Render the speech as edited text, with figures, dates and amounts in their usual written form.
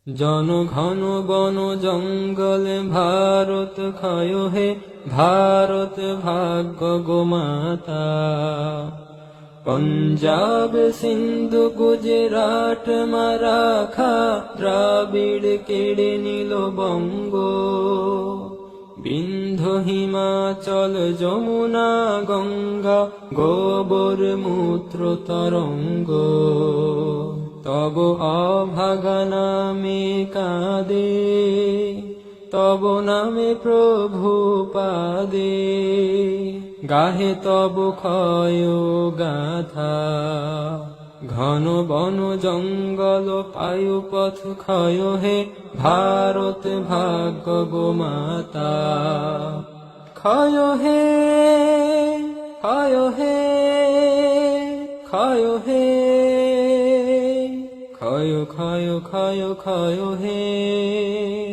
জনঘন বন জঙ্গল ভারত ক্ষয় হে, ভারত ভাগ্য গোমাতা। পঞ্জাব সিন্ধু গুজরাট মারাঠা, দ্রাবিড় কেড়ে নিল বঙ্গ। বিন্ধ্য হিমাচল যমুনা গঙ্গা, গোবর মূত্র তরঙ্গ। তব অভাগা নামে কাঁদে, তব নামে প্রভু পাদে। গাহে তব ক্ষয় গাথা, ঘন বন জঙ্গল পায়ুপথ ক্ষয় হে, ভারত ভাগ্য গোমাতা। ক্ষয় হে, ক্ষয় হে, ক্ষয় হে, ক্ষয় ক্ষয় ক্ষয় ক্ষয় হে।